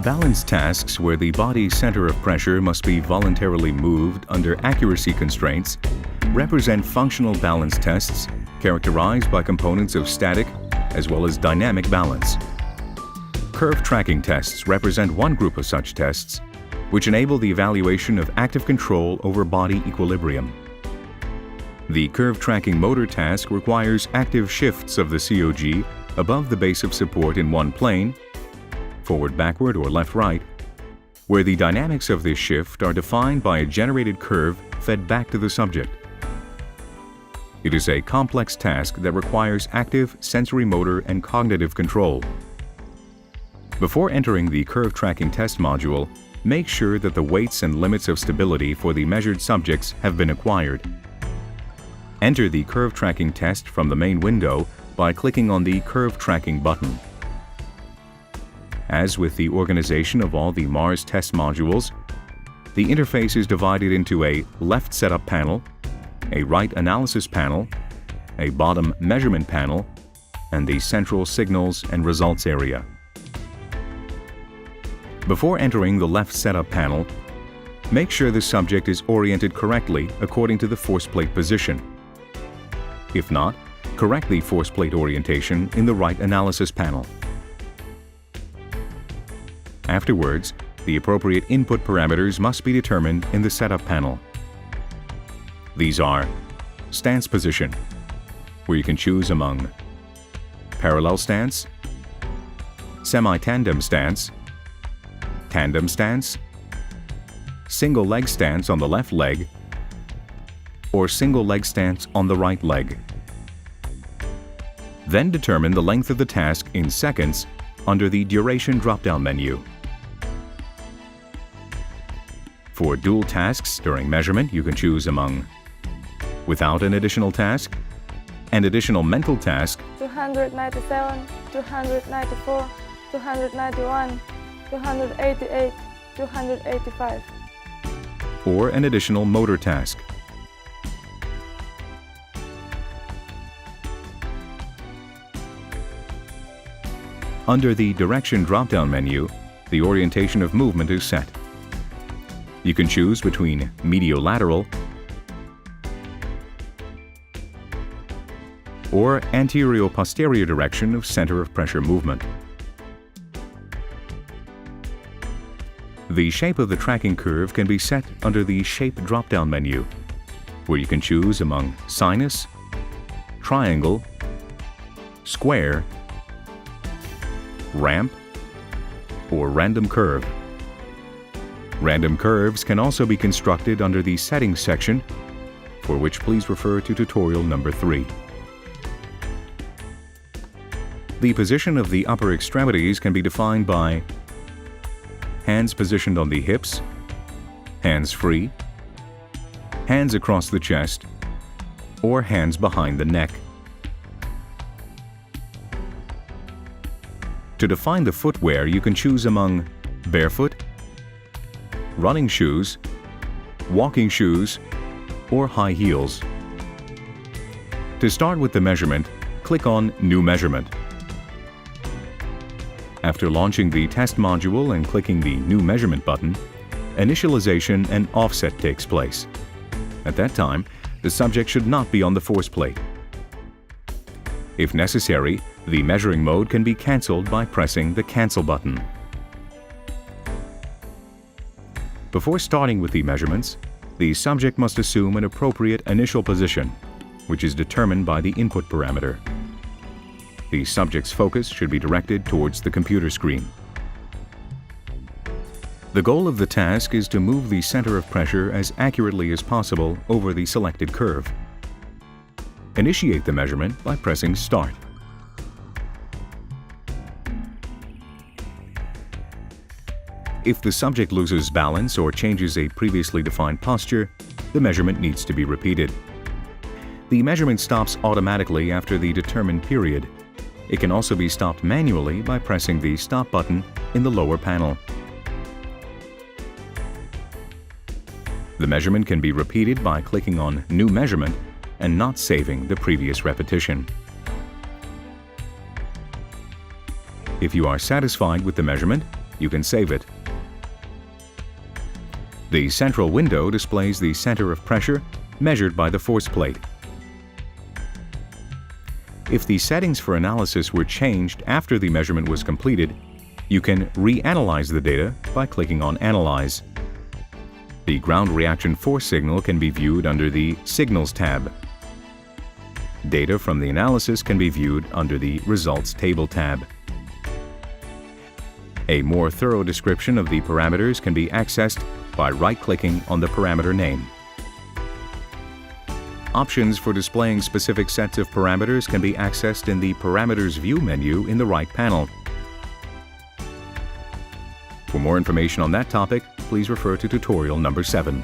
Balance tasks where the body's center of pressure must be voluntarily moved under accuracy constraints represent functional balance tests characterized by components of static as well as dynamic balance. Curve tracking tests represent one group of such tests, which enable the evaluation of active control over body equilibrium. The curve tracking motor task requires active shifts of the COG above the base of support in one plane, forward-backward or left-right, where the dynamics of this shift are defined by a generated curve fed back to the subject. It is a complex task that requires active sensory motor and cognitive control. Before entering the curve tracking test module, make sure that the weights and limits of stability for the measured subjects have been acquired. Enter the curve tracking test from the main window by clicking on the Curve Tracking button. As with the organization of all the MARS test modules, the interface is divided into a left setup panel, a right analysis panel, a bottom measurement panel, and the central signals and results area. Before entering the left setup panel, make sure the subject is oriented correctly according to the force plate position. If not, correct the force plate orientation in the right analysis panel. Afterwards, the appropriate input parameters must be determined in the setup panel. These are stance position, where you can choose among parallel stance, semi-tandem stance, tandem stance, single leg stance on the left leg, or single leg stance on the right leg. Then determine the length of the task in seconds under the Duration drop-down menu. For dual tasks during measurement, you can choose among without an additional task, an additional mental task, 297, 294, 291, 288, 285. or an additional motor task. Under the Direction drop-down menu, the orientation of movement is set. You can choose between mediolateral or anterior-posterior direction of center of pressure movement. The shape of the tracking curve can be set under the Shape drop-down menu, where you can choose among sinus, triangle, square, ramp, or random curve. Random curves can also be constructed under the Settings section, for which please refer to tutorial number 3. The position of the upper extremities can be defined by hands positioned on the hips, hands free, hands across the chest, or hands behind the neck. To define the footwear, you can choose among barefoot, running shoes, walking shoes, or high heels. To start with the measurement, click on New Measurement. After launching the test module and clicking the New Measurement button, initialization and offset takes place. At that time, the subject should not be on the force plate. If necessary, the measuring mode can be cancelled by pressing the Cancel button. Before starting with the measurements, the subject must assume an appropriate initial position, which is determined by the input parameter. The subject's focus should be directed towards the computer screen. The goal of the task is to move the center of pressure as accurately as possible over the selected curve. Initiate the measurement by pressing Start. If the subject loses balance or changes a previously defined posture, the measurement needs to be repeated. The measurement stops automatically after the determined period. It can also be stopped manually by pressing the Stop button in the lower panel. The measurement can be repeated by clicking on New Measurement and not saving the previous repetition. If you are satisfied with the measurement, you can save it. The central window displays the center of pressure measured by the force plate. If the settings for analysis were changed after the measurement was completed, you can reanalyze the data by clicking on Analyze. The ground reaction force signal can be viewed under the Signals tab. Data from the analysis can be viewed under the Results Table tab. A more thorough description of the parameters can be accessed by right-clicking on the parameter name. Options for displaying specific sets of parameters can be accessed in the Parameters View menu in the right panel. For more information on that topic, please refer to tutorial number 7.